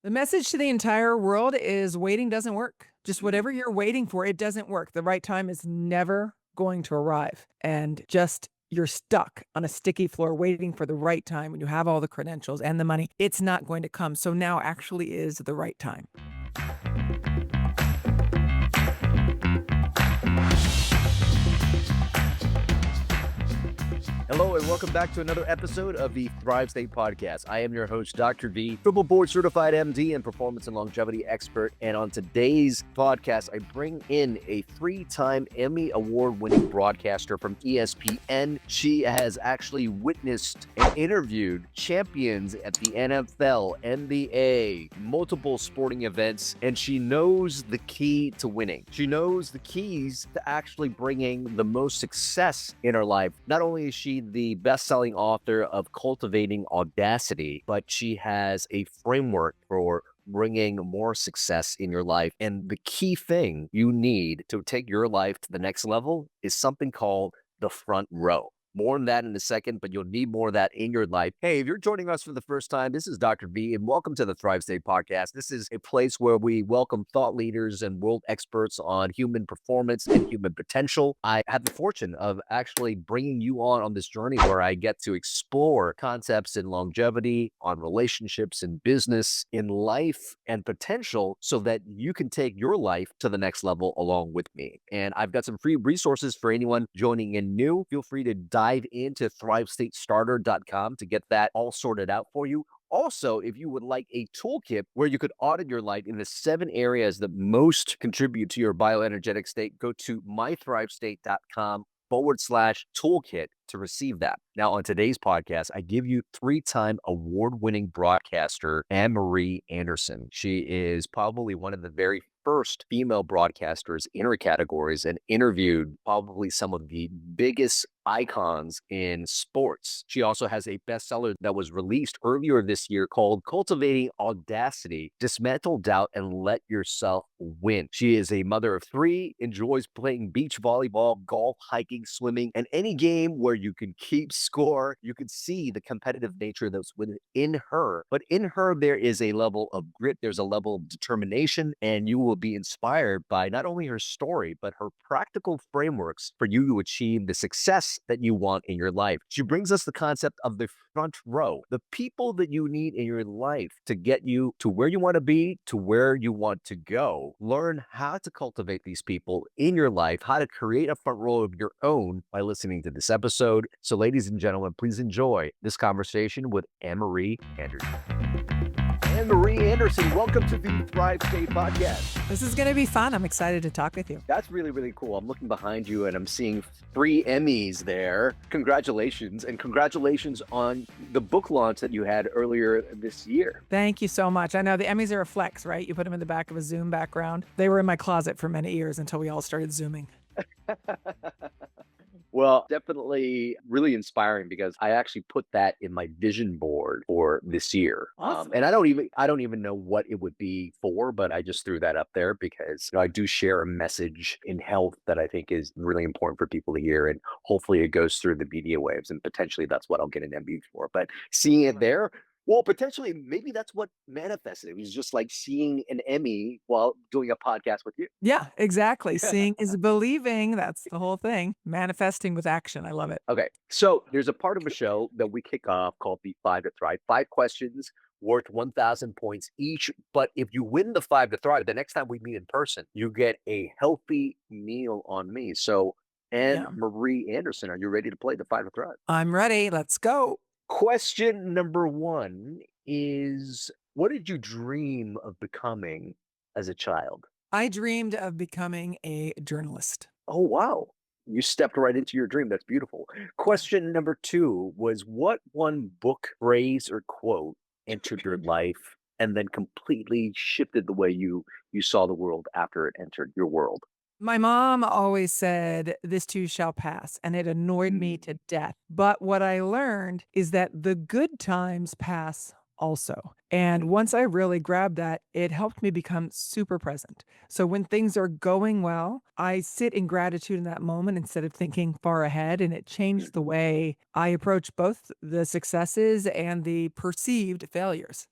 The message to the entire world is waiting doesn't work. Just Mm. whatever you're waiting for, it doesn't work. The right time is never going to arrive. And just you're stuck on a sticky floor waiting for the right time when you have all the credentials and the money. It's not going to come. So now actually is the right time. Hello and welcome back to another episode of the Thrive State Podcast. I am your host, Dr. V, triple board certified MD and performance and longevity expert. And on today's podcast, I bring in a three-time Emmy award-winning broadcaster from ESPN. She has actually witnessed and interviewed champions at the NFL, NBA, multiple sporting events, and she knows the key to winning. She knows the keys to actually bringing the most success in her life. Not only is she the best-selling author of Cultivating Audacity, but she has a framework for bringing more success in your life. And the key thing you need to take your life to the next level is something called the front row. More on that in a second, but you'll need more of that in your life. Hey, if you're joining us for the first time, this is Dr. V, and welcome to the Thrive State Podcast. This is a place where we welcome thought leaders and world experts on human performance and human potential. I have the fortune of actually bringing you on this journey where I get to explore concepts in longevity, on relationships, in business, in life, and potential so that you can take your life to the next level along with me. And I've got some free resources for anyone joining in new. Feel free to dive into thrivestatestarter.com to get that all sorted out for you. Also, if you would like a toolkit where you could audit your life in the 7 areas that most contribute to your bioenergetic state, go to mythrivestate.com/toolkit to receive that. Now, on today's podcast, I give you three-time award-winning broadcaster Anne-Marie Anderson. She is probably one of the very first female broadcasters in her categories and interviewed probably some of the biggest icons in sports. She also has a bestseller that was released earlier this year called Cultivating Audacity, Dismantle Doubt and Let Yourself Win. She is a mother of 3, enjoys playing beach volleyball, golf, hiking, swimming, and any game where you can keep score. You can see the competitive nature that's within her. But in her, there is a level of grit, there's a level of determination, and you will be inspired by not only her story, but her practical frameworks for you to achieve the success that you want in your life. She brings us the concept of the front row, the people that you need in your life to get you to where you want to be, to where you want to go. Learn how to cultivate these people in your life, how to create a front row of your own by listening to this episode. So, ladies and gentlemen, please enjoy this conversation with Anne-Marie Anderson. Anne-Marie Anderson, welcome to the Thrive State Podcast. This is going to be fun. I'm excited to talk with you. That's really, really cool. I'm looking behind you and I'm seeing 3 Emmys there. Congratulations. And congratulations on the book launch that you had earlier this year. Thank you so much. I know the Emmys are a flex, right? You put them in the back of a Zoom background. They were in my closet for many years until we all started Zooming. Well, definitely really inspiring because I actually put that in my vision board for this year. Awesome. And I don't even know what it would be for, but I just threw that up there because I do share a message in health that I think is really important for people to hear. And hopefully it goes through the media waves and potentially that's what I'll get an MB for. But seeing it there, well, potentially, maybe that's what manifested. It was just like seeing an Emmy while doing a podcast with you. Yeah, exactly. Seeing is believing. That's the whole thing. Manifesting with action. I love it. Okay, so there's a part of the show that we kick off called the 5 to Thrive. 5 questions worth 1,000 points each. But if you win the 5 to Thrive, the next time we meet in person, you get a healthy meal on me. So, Anne Yeah. Marie Anderson, are you ready to play the 5 to Thrive? I'm ready. Let's go. Question number 1 is, what did you dream of becoming as a child? I dreamed of becoming a journalist. Oh, wow. You stepped right into your dream. That's beautiful. Question number 2 was, what one book, phrase, or quote entered your life and then completely shifted the way you saw the world after it entered your world? My mom always said, "This too shall pass," and it annoyed me Mm. to death. But what I learned is that the good times pass also. And once I really grabbed that, it helped me become super present. So when things are going well, I sit in gratitude in that moment instead of thinking far ahead. And it changed the way I approach both the successes and the perceived failures.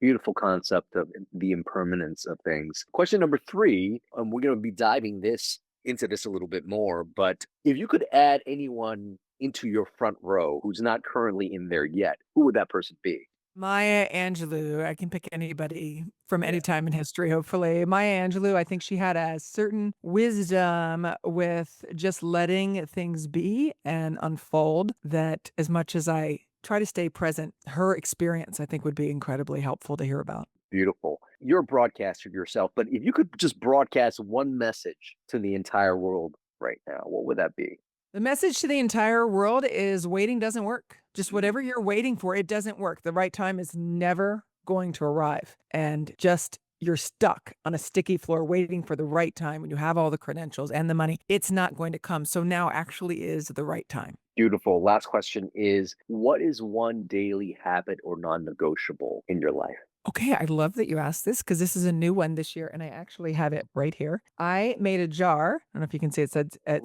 Beautiful concept of the impermanence of things. Question number three, we're going to be diving this into this a little bit more, but if you could add anyone into your front row who's not currently in there yet, who would that person be? Maya Angelou, I can pick anybody from Yeah, any time in history, hopefully. Maya Angelou, I think she had a certain wisdom with just letting things be and unfold that as much as I try to stay present, her experience, I think, would be incredibly helpful to hear about. beautiful. You're a broadcaster yourself, but if you could just broadcast one message to the entire world right now, what would that be? The message to the entire world is waiting doesn't work. Just Mm, whatever you're waiting for, it doesn't work. The right time is never going to arrive. And just you're stuck on a sticky floor waiting for the right time when you have all the credentials and the money. It's not going to come. So now actually is the right time. Beautiful. Last question is, what is one daily habit or non-negotiable in your life? Okay, I love that you asked this because this is a new one this year, and I actually have it right here. I made a jar. I don't know if you can see it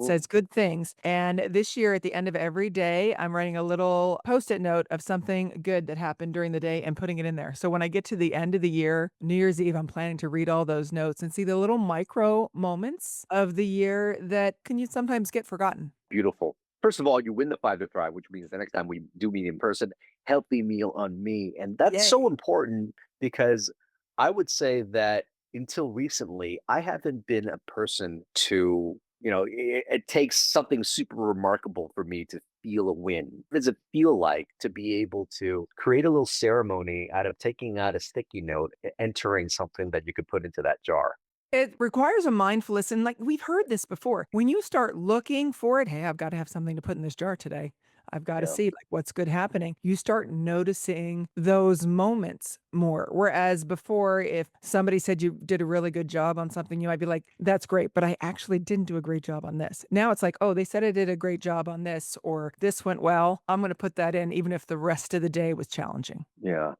says good things. And this year, at the end of every day, I'm writing a little post-it note of something good that happened during the day and putting it in there. So when I get to the end of the year, New Year's Eve, I'm planning to read all those notes and see the little micro moments of the year that can you sometimes get forgotten. Beautiful. First of all, you win the 5 to Thrive, which means the next time we do meet in person, healthy meal on me. And that's so Yay. important because I would say that until recently, I haven't been a person to, it takes something super remarkable for me to feel a win. What does it feel like to be able to create a little ceremony out of taking out a sticky note, entering something that you could put into that jar? It requires a mindfulness, and, like, we've heard this before. When you start looking for it, "Hey, I've gotta have something to put in this jar today. I've gotta Yeah. see, like, what's good happening." You start noticing those moments more, whereas before, if somebody said you did a really good job on something, you might be like, "That's great, but I actually didn't do a great job on this." Now it's like, "Oh, they said I did a great job on this," or, "This went well. I'm gonna put that in even if the rest of the day was challenging." Yeah,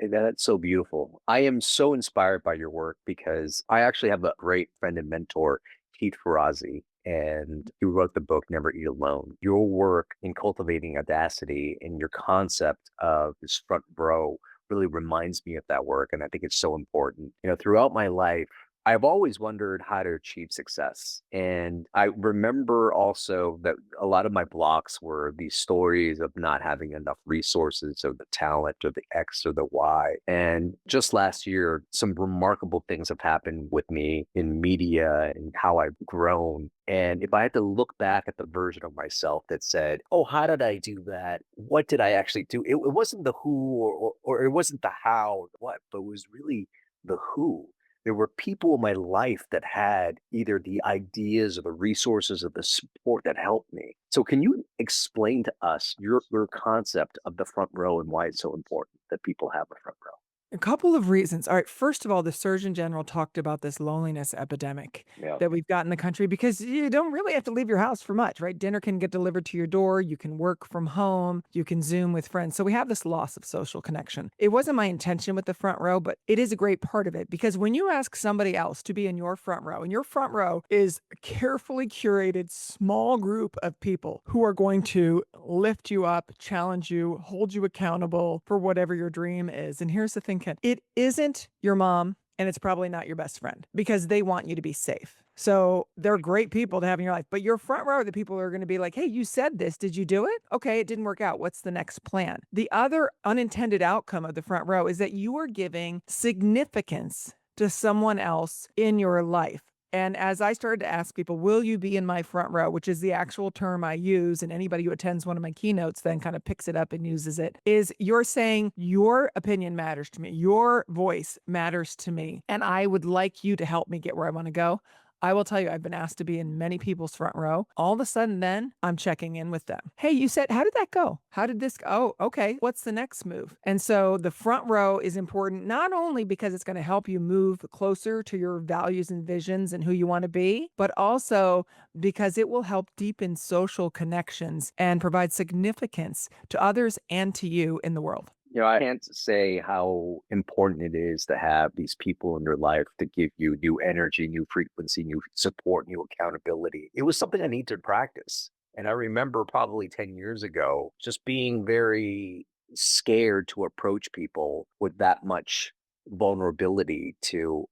that's so beautiful. I am so inspired by your work because I actually have a great friend and mentor, Keith Ferrazzi, and he wrote the book Never Eat Alone. Your work in cultivating audacity and your concept of this front row really reminds me of that work, and I think it's so important. Throughout my life, I've always wondered how to achieve success. And I remember also that a lot of my blocks were these stories of not having enough resources or the talent or the X or the Y. And just last year, some remarkable things have happened with me in media and how I've grown. And if I had to look back at the version of myself that said, "Oh, how did I do that? What did I actually do?" It wasn't the who or it wasn't the how or what, but it was really the who. There were people in my life that had either the ideas or the resources or the support that helped me. So can you explain to us your concept of the front row and why it's so important that people have a front row? A couple of reasons. All right, first of all, the Surgeon General talked about this loneliness epidemic Yeah. that we've got in the country because you don't really have to leave your house for much, right? Dinner can get delivered to your door, you can work from home, you can Zoom with friends. So we have this loss of social connection. It wasn't my intention with the front row, but it is a great part of it because when you ask somebody else to be in your front row, and your front row is a carefully curated small group of people who are going to lift you up, challenge you, hold you accountable for whatever your dream is. And here's the thing, Ken, it isn't your mom and it's probably not your best friend because they want you to be safe. So they're great people to have in your life, but your front row are the people who are going to be like, "Hey, you said this. Did you do it? Okay, it didn't work out. What's the next plan?" The other unintended outcome of the front row is that you are giving significance to someone else in your life. And as I started to ask people, "Will you be in my front row?" which is the actual term I use, and anybody who attends one of my keynotes then kind of picks it up and uses it, is you're saying your opinion matters to me. Your voice matters to me. And I would like you to help me get where I want to go. I will tell you, I've been asked to be in many people's front row. All of a sudden, then I'm checking in with them. "Hey, you said, how did that go? How did this go? Oh, okay. What's the next move?" And so the front row is important, not only because it's going to help you move closer to your values and visions and who you want to be, but also because it will help deepen social connections and provide significance to others and to you in the world. I can't say how important it is to have these people in your life to give you new energy, new frequency, new support, new accountability. It was something I needed to practice. And I remember probably 10 years ago just being very scared to approach people with that much vulnerability to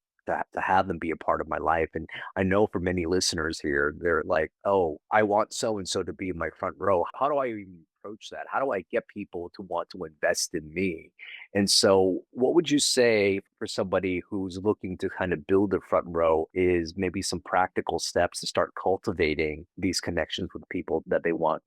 have them be a part of my life. And I know for many listeners here, they're like, oh, I want so and so to be in my front row. How do I even approach that? How do I get people to want to invest in me? And so, what would you say for somebody who's looking to kind of build a front row is maybe some practical steps to start cultivating these connections with people that they want?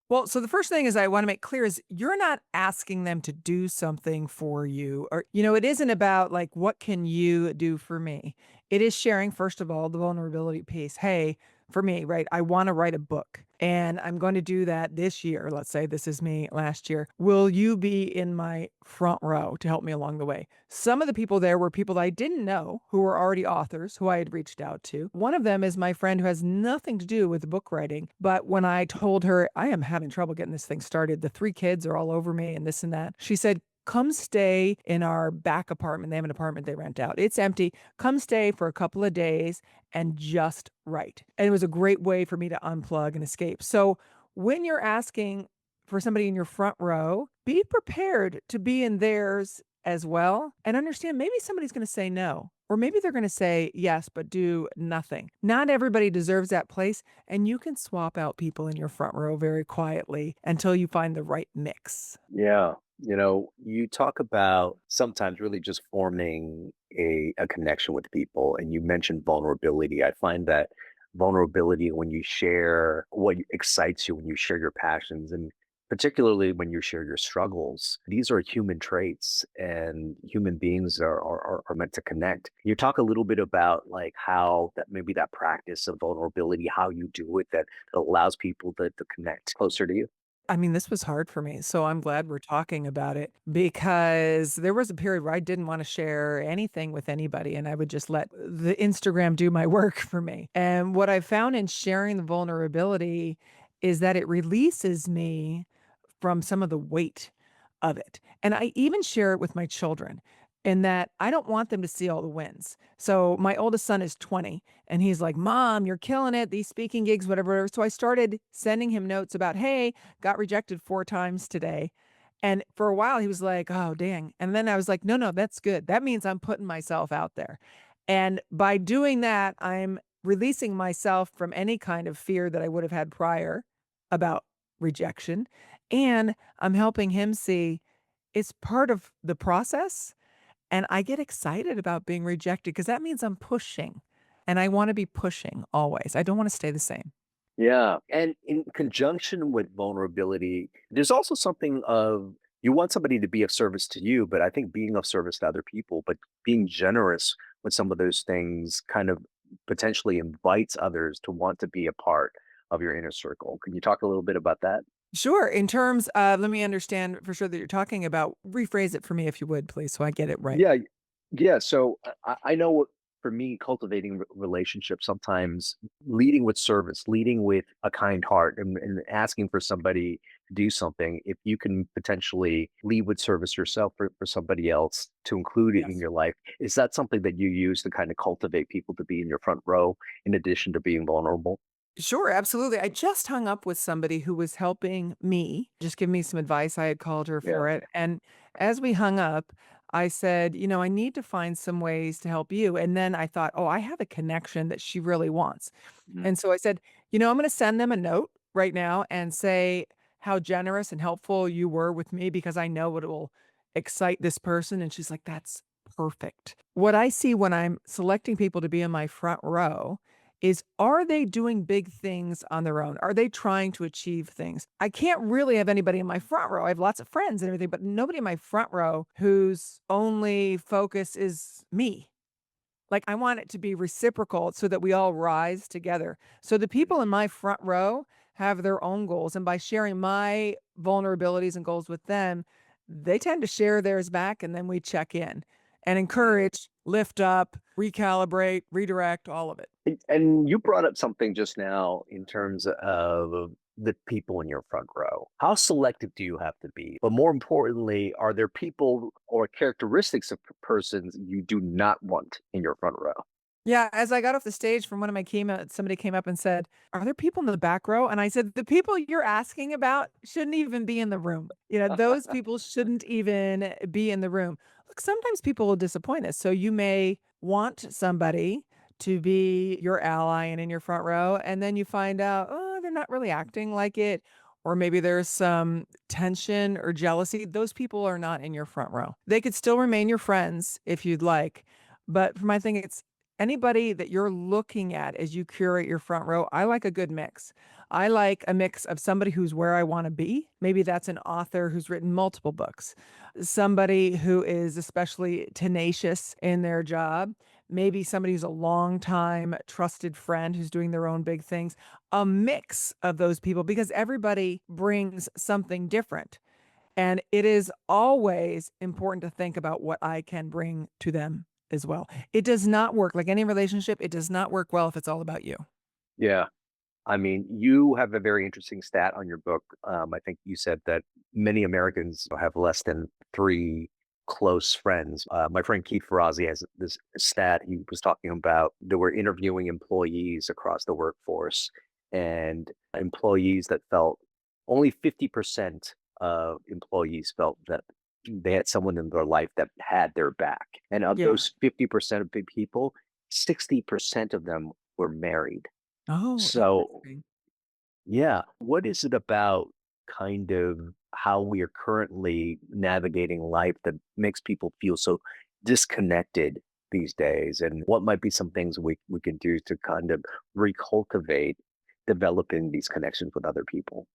Well, so the first thing is I want to make clear is you're not asking them to do something for you or it isn't about like what can you do for me? It is sharing first of all the vulnerability piece. Hey, for me, right? I want to write a book and I'm going to do that this year. Let's say this is me last year. Will you be in my front row to help me along the way? Some of the people there were people that I didn't know who were already authors who I had reached out to. One of them is my friend who has nothing to do with book writing. But when I told her, I am having trouble getting this thing started, the three kids are all over me and this and that, she said, come stay in our back apartment. They have an apartment they rent out. It's empty. Come stay for a couple of days and just write. And it was a great way for me to unplug and escape. So when you're asking for somebody in your front row, be prepared to be in theirs as well and understand maybe somebody's going to say no. Or maybe they're going to say yes, but do nothing. Not everybody deserves that place. And you can swap out people in your front row very quietly until you find the right mix. Yeah. You talk about sometimes really just forming a connection with people, and you mentioned vulnerability. I find that vulnerability when you share what excites you, when you share your passions, and particularly when you share your struggles, these are human traits, and human beings are meant to connect. Can you talk a little bit about like how that maybe that practice of vulnerability, how you do it, that allows people to connect closer to you? I mean, this was hard for me, so I'm glad we're talking about it because there was a period where I didn't wanna share anything with anybody, and I would just let the Instagram do my work for me, and what I found in sharing the vulnerability is that it releases me from some of the weight of it. And I even share it with my children in that I don't want them to see all the wins. So my oldest son is 20 and he's like, "Mom, you're killing it. These speaking gigs, whatever." Whatever." So I started sending him notes about, "Hey, got rejected 4 times today." And for a while he was like, "Oh, dang." And then I was like, "No, no, that's good. That means I'm putting myself out there." And by doing that, I'm releasing myself from any kind of fear that I would have had prior about rejection. And I'm helping him see it's part of the process. And I get excited about being rejected because that means I'm pushing. And I want to be pushing always. I don't want to stay the same. Yeah, and in conjunction with vulnerability, there's also something of you want somebody to be of service to you, but I think being of service to other people, but being generous with some of those things kind of potentially invites others to want to be a part of your inner circle. Can you talk a little bit about that? Sure. In terms of, let me understand for sure that you're talking about, rephrase it for me if you would, please, so I get it right. Yeah, yeah. So I know for me, cultivating relationships, sometimes leading with service, leading with a kind heart, and asking for somebody to do something. If you can potentially lead with service yourself for somebody else to include it in Yes. your life, is that something that you use to kind of cultivate people to be in your front row in addition to being vulnerable? Sure, absolutely. I just hung up with somebody who was helping me, just give me some advice. I had called her Yeah. for it. And as we hung up, I said, I need to find some ways to help you. And then I thought, oh, I have a connection that she really wants. Mhm. And so I said, I'm going to send them a note right now and say how generous and helpful you were with me because I know it will excite this person. And she's like, that's perfect. What I see when I'm selecting people to be in my front row is are they doing big things on their own? Are they trying to achieve things? I can't really have anybody in my front row. I have lots of friends and everything, but nobody in my front row whose only focus is me. Like, I want it to be reciprocal so that we all rise together. So the people in my front row have their own goals. And by sharing my vulnerabilities and goals with them, they tend to share theirs back. And then we check in and encourage, lift up, recalibrate, redirect, all of it. And you brought up something just now in terms of the people in your front row? How selective do you have to be? But more importantly, are there people or characteristics of persons you do not want in your front row? Yeah, as I got off the stage from one of my keynotes, somebody came up and said, "Are there people in the back row?" And I said, "The people you're asking about shouldn't even be in the room. Those people shouldn't even be in the room." Look, sometimes people will disappoint us. So you may want somebody to be your ally and in your front row, and then you find out, oh, they're not really acting like it. Or maybe there's some tension or jealousy. Those people are not in your front row. They could still remain your friends if you'd like. But for my thing, it's anybody that you're looking at as you curate your front row. I like a good mix. I like a mix of somebody who's where I want to be. Maybe that's an author who's written multiple books, somebody who is especially tenacious in their job, maybe somebody who's a long time trusted friend who's doing their own big things, a mix of those people because everybody brings something different. And it is always important to think about what I can bring to them as well. It does not work like any relationship. It does not work well if it's all about you. Yeah. I mean, you have a very interesting stat on your book. I think you said that many Americans have less than three close friends. My friend Keith Ferrazzi has this stat. He was talking about they were interviewing employees across the workforce and employees that felt only 50% of employees felt that they had someone in their life that had their back. And of Yeah. those 50% of big people, 60% of them were married. Oh, So, interesting. yeah, what is it about kind of how we are currently navigating life that makes people feel so disconnected these days? And what might be some things we can do to kind of recultivate developing these connections with other people?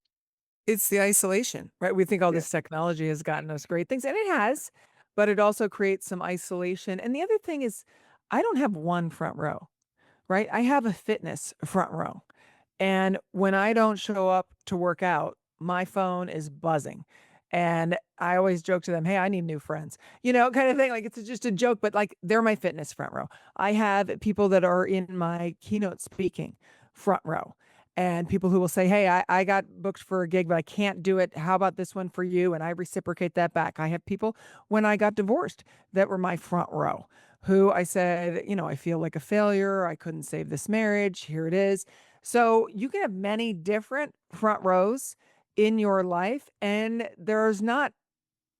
It's the isolation, right? We think all Yeah. this technology has gotten us great things, and it has, but it also creates some isolation. And the other thing is, I don't have one front row, right? I have a fitness front row. And when I don't show up to work out, my phone is buzzing. And I always joke to them, "Hey, I need new friends," kind of thing. Like it's just a joke, but like they're my fitness front row. I have people that are in my keynote speaking front row and people who will say, "Hey, I got booked for a gig, but I can't do it. How about this one for you?" And I reciprocate that back. I have people when I got divorced that were my front row who I said, I feel like a failure. I couldn't save this marriage. Here it is. So you can have many different front rows in your life, and there's not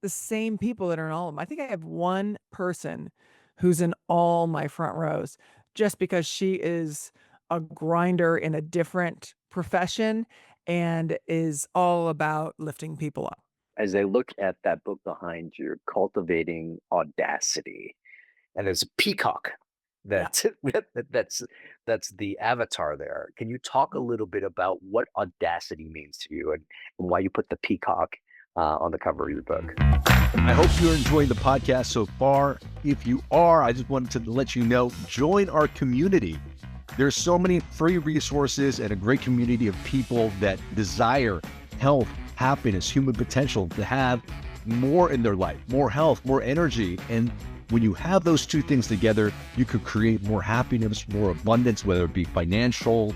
the same people that are in all of them. I think I have one person who's in all my front rows just because she is a grinder in a different profession and is all about lifting people up. As I look at that book behind you, Cultivating Audacity, and there's a peacock Yeah. that that's the avatar there. Can you talk a little bit about what audacity means to you and why you put the peacock on the cover of your book? I hope you're enjoying the podcast so far. If you are, I just wanted to let you know, join our community. There's so many free resources and a great community of people that desire health, happiness, human potential to have more in their life, more health, more energy. And when you have those two things together, you could create more happiness, more abundance, whether it be financial,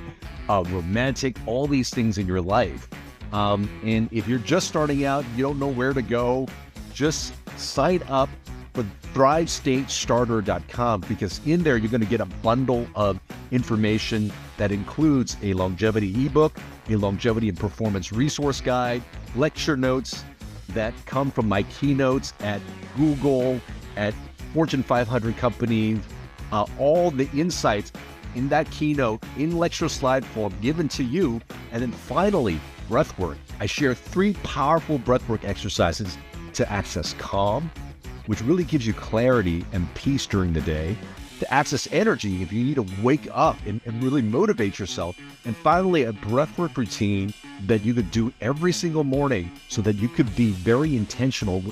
romantic, all these things in your life. And if you're just starting out, you don't know where to go, just sign up for thrivestatestarter.com, because in there you're going to get a bundle of information that includes a longevity ebook, a longevity and performance resource guide, lecture notes that come from my keynotes at Google, at Fortune 500 companies, all the insights in that keynote in lecture slide form given to you. And then finally, breathwork. I share 3 powerful breathwork exercises to access calm, which really gives you clarity and peace during the day, to access energy if you need to wake up and really motivate yourself, and finally a breathwork routine that you could do every single morning so that you could be very intentional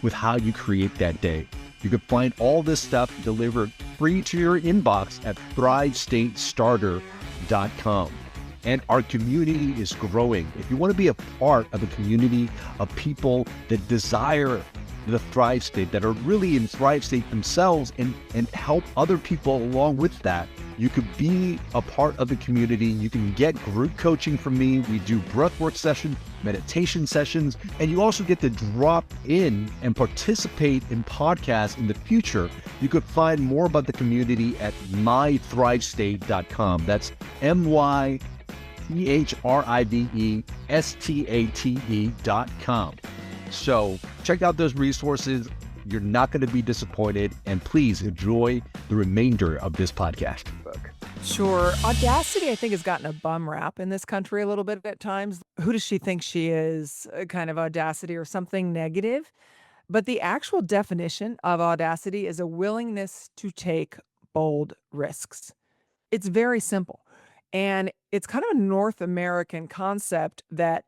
with how you create that day. You can find all this stuff delivered free to your inbox at thrivestatestarter.com. And our community is growing. If you want to be a part of a community of people that desire the Thrive State, that are really in Thrive State themselves and help other people along with that, You could be a part of the community. You can get group coaching from me. We do breathwork sessions, meditation sessions, and you also get to drop in and participate in podcasts in the future. You could find more about the community at mythrivestate.com. That's mythrivestate.com. So check out those resources. You're not going to be disappointed. And please enjoy the remainder of this podcast. Sure. Audacity, I think, has gotten a bum rap in this country a little bit at times. Who does she think she is? Kind of audacity or something negative. But the actual definition of audacity is a willingness to take bold risks. It's very simple. And it's kind of a North American concept that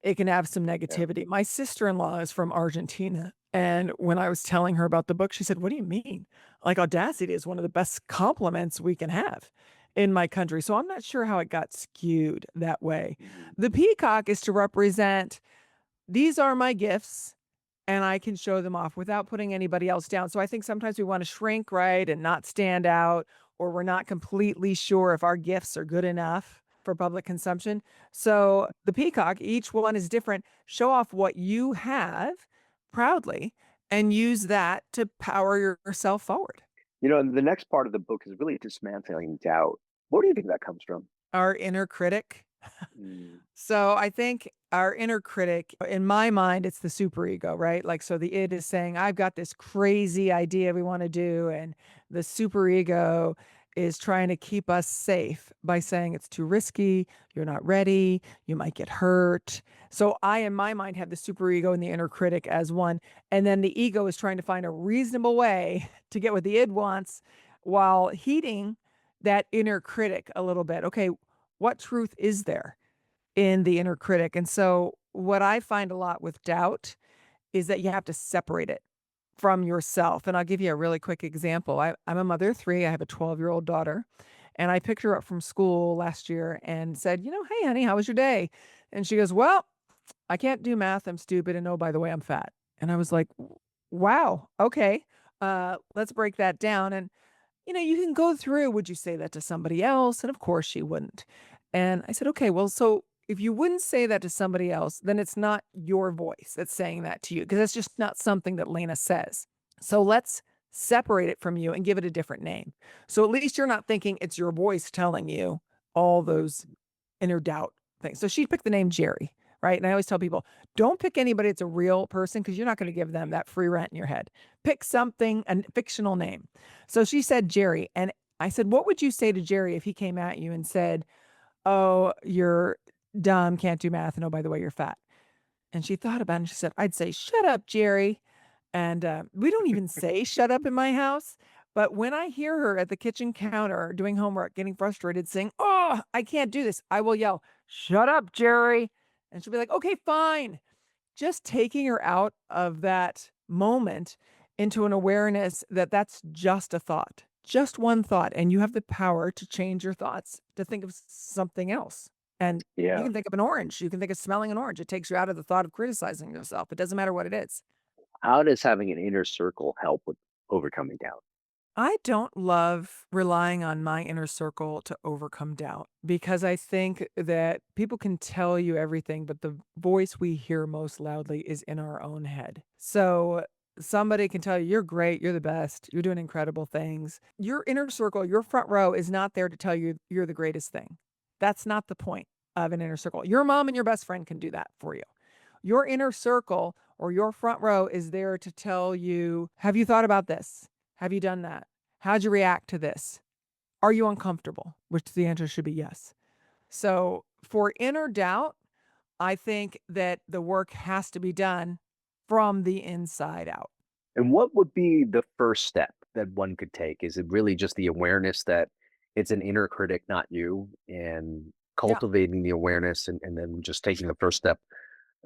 it can have some negativity. My sister-in-law is from Argentina. And when I was telling her about the book, she said, "What do you mean? Like, audacity is one of the best compliments we can have in my country." So I'm not sure how it got skewed that way. The peacock is to represent, these are my gifts and I can show them off without putting anybody else down. So I think sometimes we want to shrink, right, and not stand out, or we're not completely sure if our gifts are good enough for public consumption. So the peacock, each one is different. Show off what you have proudly and use that to power yourself forward. The next part of the book is really dismantling doubt. Where do you think that comes from? Our inner critic. Mm. So I think our inner critic, in my mind, it's the superego, right? Like, so the id is saying, I've got this crazy idea we want to do. And the superego is trying to keep us safe by saying it's too risky, you're not ready, you might get hurt. So I, in my mind, have the superego and the inner critic as one. And then the ego is trying to find a reasonable way to get what the id wants while heeding that inner critic a little bit. Okay, what truth is there in the inner critic? And so what I find a lot with doubt is that you have to separate it from yourself. And I'll give you a really quick example. I'm a mother of three. I have a 12-year-old daughter. And I picked her up from school last year and said, "Hey, honey, how was your day?" And she goes, "Well, I can't do math. I'm stupid. And oh, by the way, I'm fat." And I was like, wow, okay, let's break that down. And you can go through, would you say that to somebody else? And of course she wouldn't. And I said, okay, well, so if you wouldn't say that to somebody else, then it's not your voice that's saying that to you, because that's just not something that Lena says. So let's separate it from you and give it a different name. So at least you're not thinking it's your voice telling you all those inner doubt things. So she picked the name Jerry, right? And I always tell people, don't pick anybody that's a real person, because you're not going to give them that free rent in your head. Pick something, a fictional name. So she said Jerry. And I said, what would you say to Jerry if he came at you and said, "Oh, you're dumb, can't do math, and oh, by the way, you're fat"? And she thought about it and she said, "I'd say, 'Shut up, Jerry.'" And we don't even say shut up in my house. But when I hear her at the kitchen counter doing homework, getting frustrated, saying, "Oh, I can't do this," I will yell, "Shut up, Jerry." And she'll be like, "Okay, fine." Just taking her out of that moment into an awareness that that's just a thought, just one thought. And you have the power to change your thoughts, to think of something else. And you Yeah. can think of an orange. You can think of smelling an orange. It takes you out of the thought of criticizing yourself. It doesn't matter what it is. How does having an inner circle help with overcoming doubt? I don't love relying on my inner circle to overcome doubt, because I think that people can tell you everything, but the voice we hear most loudly is in our own head. So somebody can tell you, "You're great, you're the best, you're doing incredible things." Your inner circle, your front row is not there to tell you you're the greatest thing. That's not the point of an inner circle. Your mom and your best friend can do that for you. Your inner circle or your front row is there to tell you, "Have you thought about this? Have you done that? How'd you react to this? Are you uncomfortable?" Which the answer should be yes. So for inner doubt, I think that the work has to be done from the inside out. And what would be the first step that one could take? Is it really just the awareness that it's an inner critic, not you, and Yeah. cultivating the awareness and then just taking the first step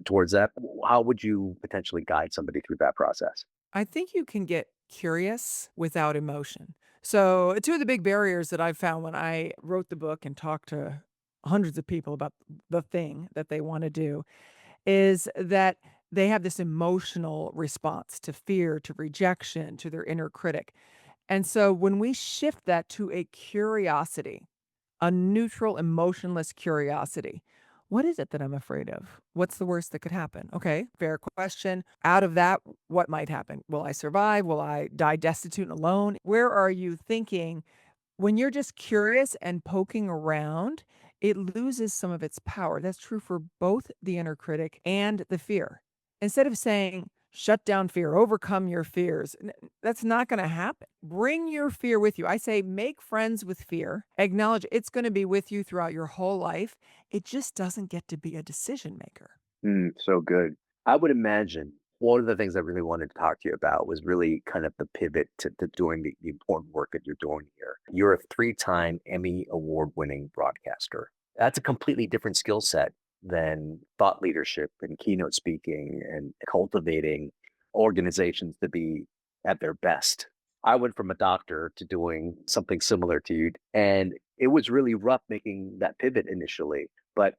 towards that? How would you potentially guide somebody through that process? I think you can get curious without emotion. So, two of the big barriers that I found when I wrote the book and talked to hundreds of people about the thing that they want to do is that they have this emotional response to fear, to rejection, to their inner critic. And so when we shift that to a curiosity, a neutral, emotionless curiosity, what is it that I'm afraid of? What's the worst that could happen? Okay, fair question. Out of that, what might happen? Will I survive? Will I die destitute and alone? Where are you thinking? When you're just curious and poking around, it loses some of its power. That's true for both the inner critic and the fear. Instead of saying, shut down fear, overcome your fears, that's not going to happen. Bring your fear with you. I say, make friends with fear, acknowledge it's going to be with you throughout your whole life. It just doesn't get to be a decision maker. So good. I would imagine one of the things I really wanted to talk to you about was really kind of the pivot to doing the important work that you're doing here. You're a three-time Emmy award-winning broadcaster. That's a completely different skill set than thought leadership and keynote speaking and cultivating organizations to be at their best. I went from a doctor to doing something similar to you, and it was really rough making that pivot initially. But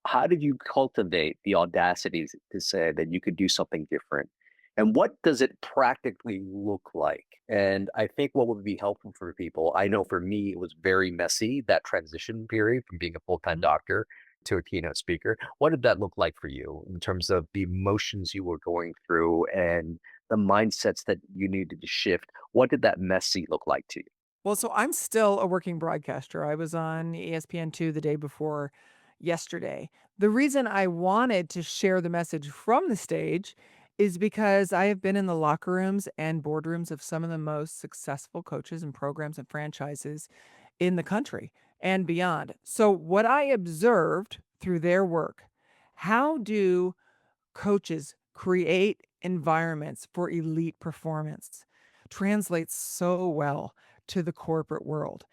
how did you cultivate the audacity to say that you could do something different? And what does it practically look like? And I think what would be helpful for people, I know for me, it was very messy, that transition period from being a full-time Mhm. doctor to a keynote speaker. What did that look like for you in terms of the emotions you were going through and the mindsets that you needed to shift? What did that messy look like to you? Well, so I'm still a working broadcaster. I was on ESPN2 the day before yesterday. The reason I wanted to share the message from the stage is because I have been in the locker rooms and boardrooms of some of the most successful coaches and programs and franchises in the country and beyond. So, what I observed through their work, how do coaches create environments for elite performance translates so well to the corporate world.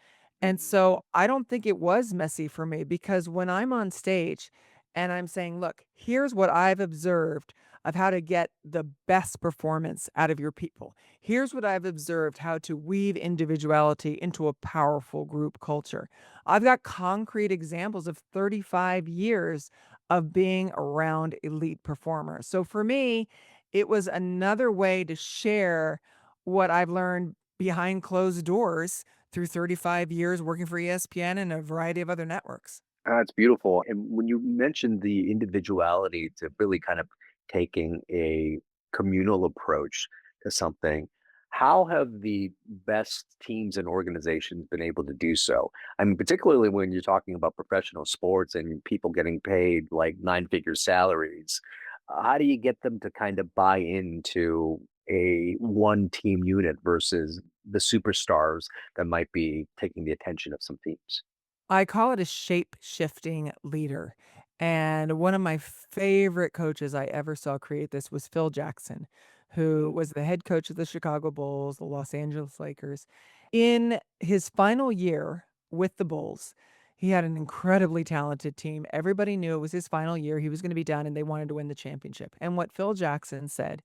And so I don't think it was messy for me because when I'm on stage and I'm saying, look, here's what I've observed of how to get the best performance out of your people. Here's what I've observed how to weave individuality into a powerful group culture. I've got concrete examples of 35 years of being around elite performers. So for me, it was another way to share what I've learned behind closed doors through 35 years working for ESPN and a variety of other networks. That's beautiful. And when you mentioned the individuality to really kind of taking a communal approach to something, how have the best teams and organizations been able to do so? I mean, particularly when you're talking about professional sports and people getting paid like nine-figure salaries, how do you get them to kind of buy into a one team unit versus the superstars that might be taking the attention of some teams? I call it a shape-shifting leader, and one of my favorite coaches I ever saw create this was Phil Jackson, who was the head coach of the Chicago Bulls, the Los Angeles Lakers. In his final year with the Bulls, he had an incredibly talented team. Everybody knew it was his final year, he was gonna be done, and they wanted to win the championship, and what Phil Jackson said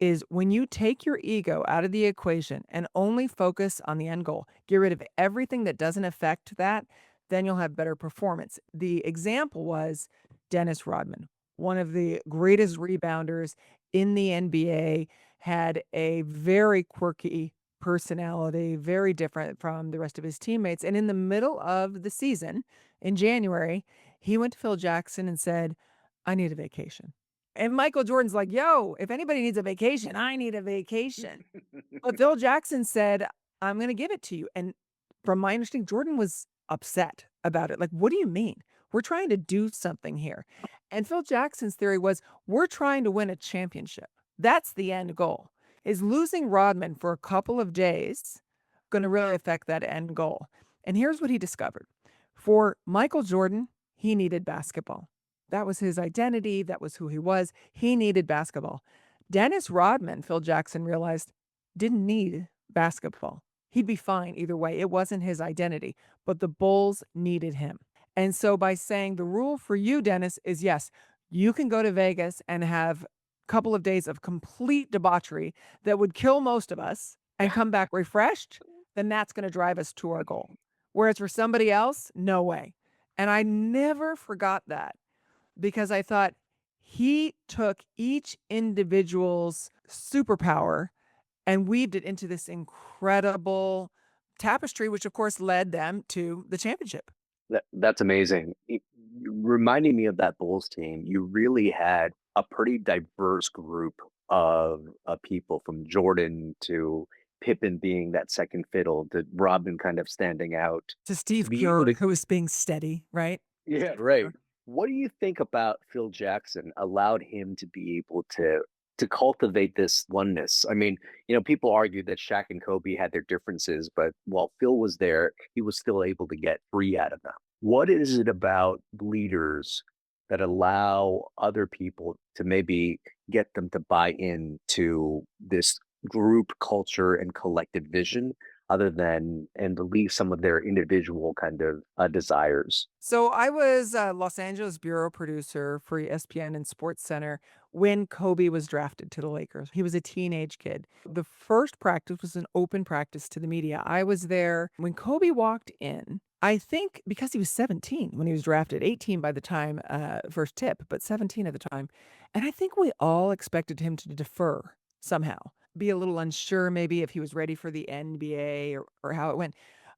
is when you take your ego out of the equation and only focus on the end goal, get rid of everything that doesn't affect that, then you'll have better performance. The example was Dennis Rodman, one of the greatest rebounders in the NBA, had a very quirky personality, very different from the rest of his teammates. And in the middle of the season, in January, he went to Phil Jackson and said, I need a vacation. And Michael Jordan's like, "Yo, if anybody needs a vacation, I need a vacation." But Phil Jackson said, "I'm gonna give it to you." And from my understanding, Jordan was upset about it. Like, "What do you mean? We're trying to do something here." And Phil Jackson's theory was, "We're trying to win a championship. That's the end goal. Is losing Rodman for a couple of days gonna really affect that end goal?" And here's what he discovered. For Michael Jordan, he needed basketball. That was his identity, that was who he was. He needed basketball. Dennis Rodman, Phil Jackson realized, didn't need basketball. He'd be fine either way. It wasn't his identity, but the Bulls needed him. And so by saying the rule for you, Dennis, is yes, you can go to Vegas and have a couple of days of complete debauchery that would kill most of us and come back refreshed, then that's going to drive us to our goal. Whereas for somebody else, no way. And I never forgot that because I thought he took each individual's superpower and weaved it into this incredible tapestry, which of course led them to the championship. That's amazing. Reminding me of that Bulls team, you really had a pretty diverse group of people, from Jordan to Pippen being that second fiddle, to Robin kind of standing out, To to Steve be able Kerr, to. who was being steady, right? Yeah, Steve right. Kerr. What do you think about Phil Jackson allowed him to be able to cultivate this oneness? I mean, people argue that Shaq and Kobe had their differences, but while Phil was there, he was still able to get three out of them. What is it about leaders that allow other people to maybe get them to buy into this group culture and collective vision, other than and to leave some of their individual kind of desires? So I was a Los Angeles bureau producer for ESPN and Sports Center when Kobe was drafted to the Lakers. He was a teenage kid. The first practice was an open practice to the media. I was there when Kobe walked in. I think because he was 17 when he was drafted, 18 by the time first tip, but 17 at the time. And I think we all expected him to defer somehow, be a little unsure maybe if he was ready for the NBA or how it went.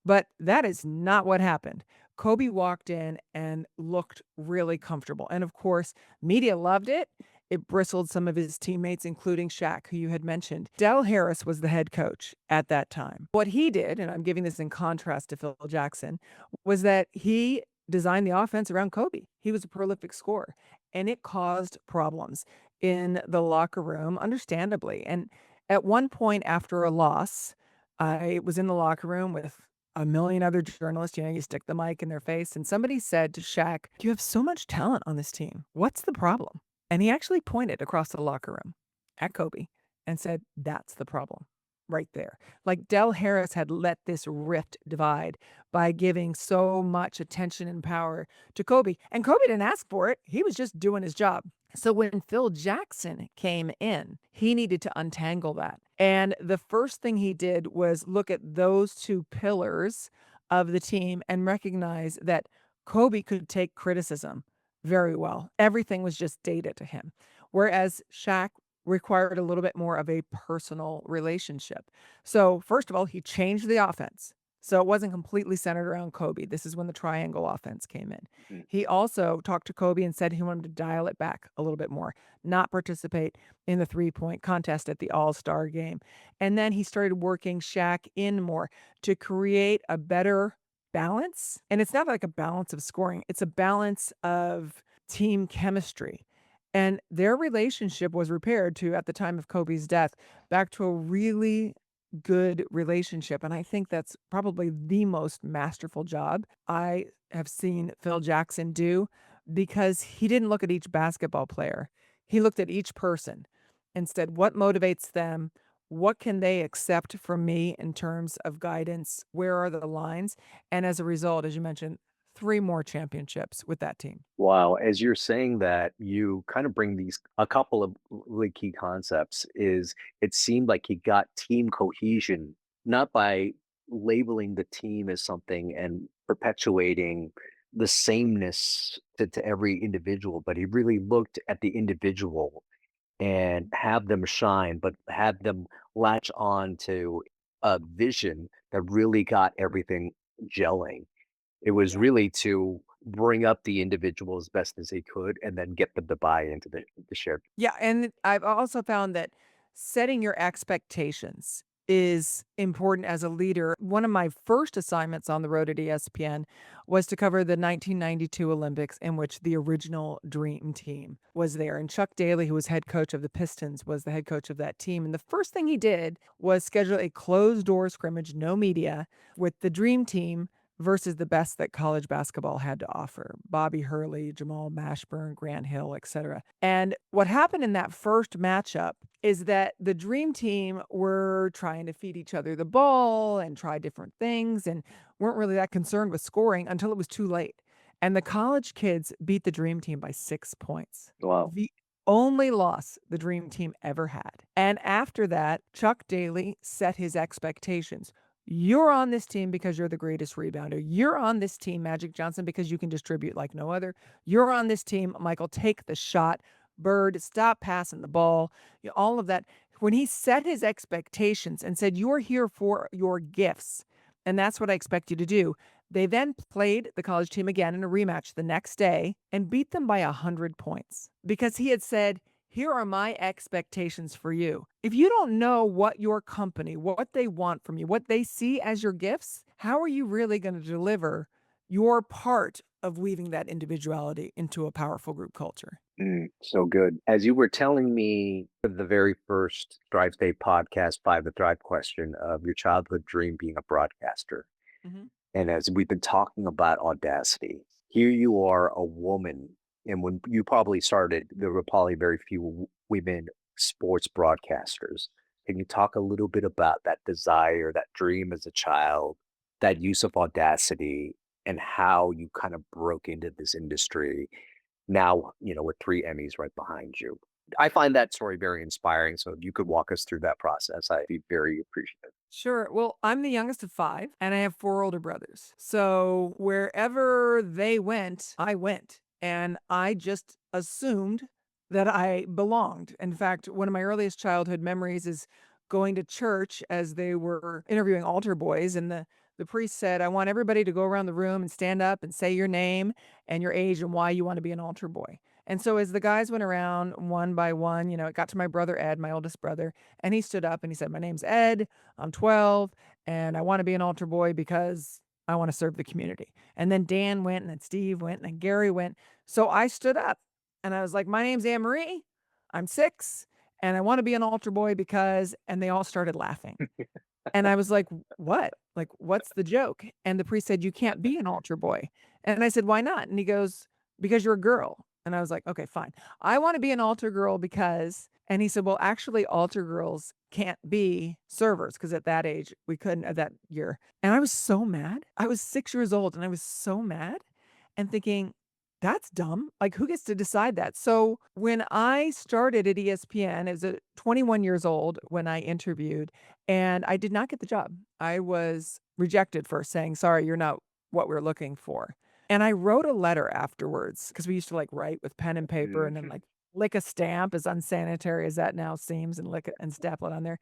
But that is not what happened. Kobe walked in and looked really comfortable. And of course, media loved it. It bristled some of his teammates, including Shaq, who you had mentioned. Del Harris was the head coach at that time. What he did, and I'm giving this in contrast to Phil Jackson, was that he designed the offense around Kobe. He was a prolific scorer, and it caused problems in the locker room, understandably. And at one point after a loss, I was in the locker room with a million other journalists. You stick the mic in their face, and somebody said to Shaq, "You have so much talent on this team. What's the problem?" And he actually pointed across the locker room at Kobe and said, "That's the problem right there." Like Del Harris had let this rift divide by giving so much attention and power to Kobe. And Kobe didn't ask for it. He was just doing his job. So when Phil Jackson came in, he needed to untangle that. And the first thing he did was look at those two pillars of the team and recognize that Kobe could take criticism very well. Everything was just data to him. Whereas Shaq required a little bit more of a personal relationship. So, first of all, he changed the offense. So it wasn't completely centered around Kobe. This is when the triangle offense came in. Mhm. He also talked to Kobe and said he wanted to dial it back a little bit more, not participate in the 3-point contest at the All-Star game. And then he started working Shaq in more to create a better balance. And it's not like a balance of scoring, it's a balance of team chemistry. And their relationship was repaired to, at the time of Kobe's death, back to a really good relationship. And I think that's probably the most masterful job I have seen Phil Jackson do, because he didn't look at each basketball player. He looked at each person and said, what motivates them? What can they accept from me in terms of guidance? Where are the lines? And as a result, as you mentioned, 3 more championships with that team. Wow, as you're saying that, you kind of bring these a couple of really key concepts. Is it seemed like he got team cohesion, not by labeling the team as something and perpetuating the sameness to every individual, but he really looked at the individual and have them shine, but had them latch on to a vision that really got everything gelling. It was really to bring up the individual as best as he could and then get them to buy into the shared. Yeah, and I've also found that setting your expectations is important as a leader. One of my first assignments on the road at ESPN was to cover the 1992 Olympics, in which the original Dream Team was there. And Chuck Daly, who was head coach of the Pistons, was the head coach of that team. And the first thing he did was schedule a closed door scrimmage, no media, with the Dream Team versus the best that college basketball had to offer. Bobby Hurley, Jamal Mashburn, Grant Hill, etc. And what happened in that first matchup is that the Dream Team were trying to feed each other the ball and try different things and weren't really that concerned with scoring until it was too late. And the college kids beat the Dream Team by 6 points. Wow. The only loss the Dream Team ever had. And after that, Chuck Daly set his expectations. You're on this team because you're the greatest rebounder. You're on this team, Magic Johnson, because you can distribute like no other. You're on this team, Michael, take the shot. Bird, stop passing the ball. All of that. when he set his expectations and said, "You're here for your gifts, and that's what I expect you to do." They then played the college team again in a rematch the next day and beat them by 100 points because he had said, "Here are my expectations for you." If you don't know what your company, what they want from you, what they see as your gifts, how are you really going to deliver your part of weaving that individuality into a powerful group culture? So good. As you were telling me the very first Thrive State podcast, Five the Thrive question of your childhood dream being a broadcaster. Mhm. And as we've been talking about audacity, here you are, a woman. And when you probably started, there were probably very few women sports broadcasters. Can you talk a little bit about that desire, that dream as a child, that use of audacity, and how you kind of broke into this industry now, with 3 Emmys right behind you? I find that story very inspiring. So if you could walk us through that process, I'd be very appreciative. Sure. Well, I'm the youngest of 5, and I have 4 older brothers. So wherever they went, I went, and I just assumed that I belonged. In fact, one of my earliest childhood memories is going to church as they were interviewing altar boys, and the priest said, "I want everybody to go around the room and stand up and say your name and your age and why you want to be an altar boy." And so as the guys went around one by one, it got to my brother Ed, my oldest brother, and he stood up and he said, "My name's Ed. I'm 12 and I want to be an altar boy because I want to serve the community." And then Dan went and then Steve went and then Gary went. So I stood up and I was like, "My name's Anne Marie. I'm 6 and I want to be an altar boy because," and they all started laughing. And I was like, "What? Like, what's the joke?" And the priest said, "You can't be an altar boy." And I said, "Why not?" And he goes, "Because you're a girl." And I was like, "Okay, fine. I want to be an altar girl because," and he said, "Well, actually, altar girls can't be servers because at that age, we couldn't at that year." And I was so mad. I was 6 years old and I was so mad and thinking, that's dumb. Like, who gets to decide that? So when I started at ESPN, I was 21 years old when I interviewed, and I did not get the job. I was rejected for saying, "Sorry, you're not what we're looking for." And I wrote a letter afterwards because we used to like write with pen and paper and then Mhm. like lick a stamp, as unsanitary as that now seems, and lick it and staple it on there.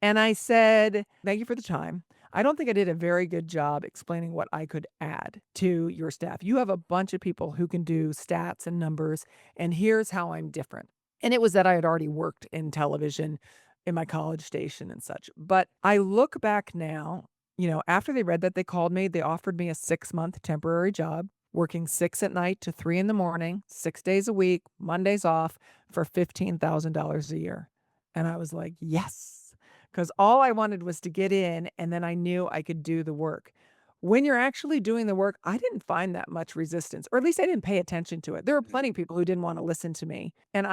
And I said, "Thank you for the time. I don't think I did a very good job explaining what I could add to your staff. You have a bunch of people who can do stats and numbers, and here's how I'm different." And it was that I had already worked in television in my college station and such. But I look back now, after they read that, they called me, they offered me a 6-month temporary job, working 6 at night to 3 in the morning, 6 days a week, Mondays off for $15,000 a year. And I was like, yes, because all I wanted was to get in and then I knew I could do the work. When you're actually doing the work, I didn't find that much resistance, or at least I didn't pay attention to it. There were plenty of people who didn't want to listen to me. And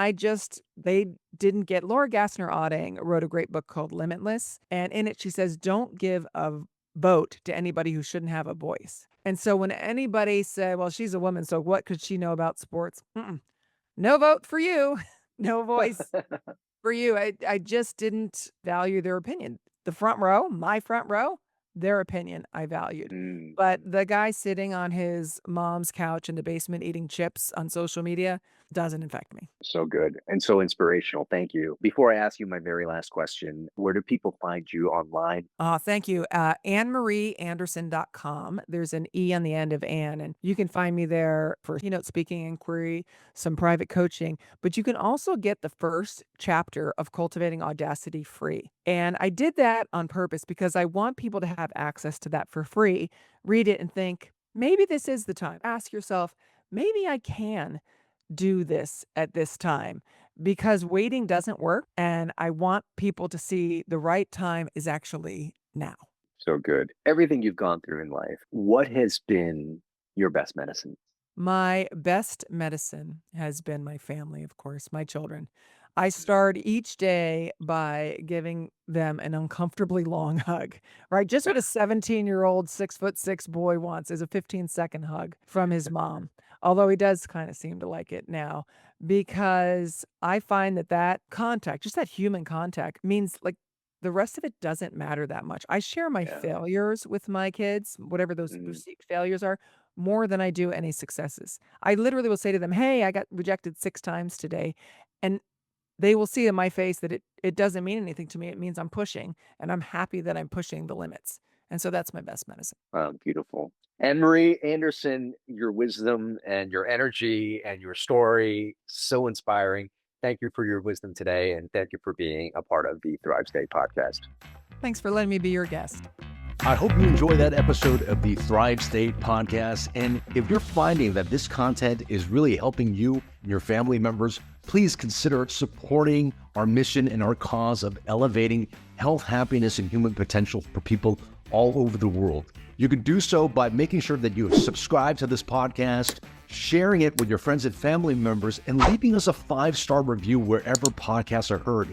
they didn't get. Laura Gassner-Otting wrote a great book called Limitless. And in it, she says, don't give a vote to anybody who shouldn't have a voice. And so when anybody said, well, she's a woman, so what could she know about sports? Mm-mm. No vote for you. No voice for you. I just didn't value their opinion. The front row, my front row, their opinion I valued. Mm. But the guy sitting on his mom's couch in the basement eating chips on social media doesn't affect me. So good and so inspirational. Thank you. Before I ask you my very last question, where do people find you online? Thank you. AnneMarieAnderson.com. There's an E on the end of Anne, and you can find me there for keynote speaking inquiry, some private coaching, but you can also get the first chapter of Cultivating Audacity free. And I did that on purpose because I want people to have access to that for free. Read it and think, maybe this is the time. Ask yourself, maybe I can do this at this time because waiting doesn't work. And I want people to see the right time is actually now. So good. Everything you've gone through in life, what has been your best medicine? My best medicine has been my family, of course, my children. I start each day by giving them an uncomfortably long hug, right? Just what a 17-year-old, 6'6" boy wants is a 15-second hug from his mom. Although he does kind of seem to like it now because I find that contact, just that human contact means like the rest of it doesn't matter that much. I share my Yeah. failures with my kids, whatever those Mm. perceived failures are, more than I do any successes. I literally will say to them, "Hey, I got rejected 6 times today." And they will see in my face that it doesn't mean anything to me. It means I'm pushing, and I'm happy that I'm pushing the limits. And so that's my best medicine. Oh, beautiful. Anne Marie Anderson, your wisdom and your energy and your story, so inspiring. Thank you for your wisdom today, and thank you for being a part of the Thrive State podcast. Thanks for letting me be your guest. I hope you enjoy that episode of the Thrive State podcast. And if you're finding that this content is really helping you and your family members, please consider supporting our mission and our cause of elevating health, happiness, and human potential for people all over the world. You can do so by making sure that you subscribe to this podcast, sharing it with your friends and family members, and leaving us a 5-star review wherever podcasts are heard.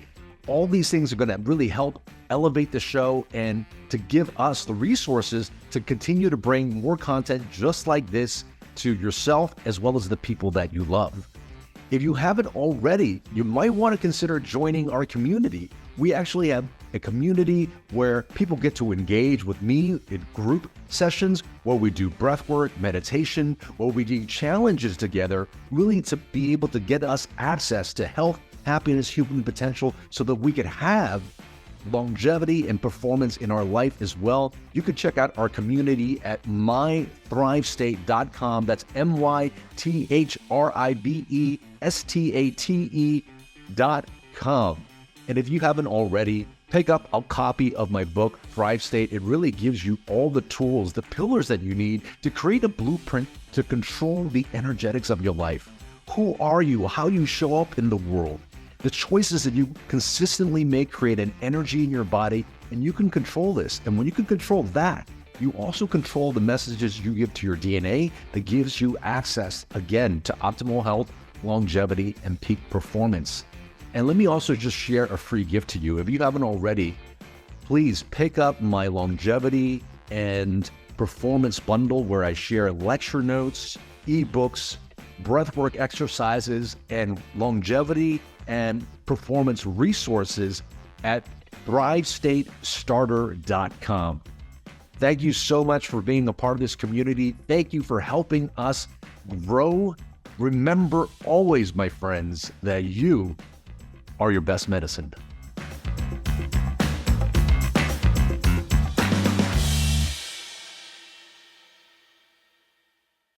All these things are going to really help elevate the show and to give us the resources to continue to bring more content just like this to yourself as well as the people that you love. If you haven't already, you might want to consider joining our community. We actually have a community where people get to engage with me in group sessions where we do breathwork, meditation, where we do challenges together, really to be able to get us access to health, happiness, human potential, so that we could have longevity and performance in our life as well. You can check out our community at mythrivestate.com. That's mythrivestate.com. And if you haven't already, pick up a copy of my book, Thrive State. It really gives you all the tools, the pillars that you need to create a blueprint to control the energetics of your life. Who are you? How you show up in the world? The choices that you consistently make create an energy in your body, and you can control this. And when you can control that, you also control the messages you give to your DNA that gives you access, again, to optimal health, longevity, and peak performance. And let me also just share a free gift to you. If you haven't already, please pick up my longevity and performance bundle where I share lecture notes, ebooks, breathwork exercises, and longevity and performance resources at thrivestatestarter.com. Thank you so much for being a part of this community. Thank you for helping us grow. Remember always, my friends, that you are your best medicine.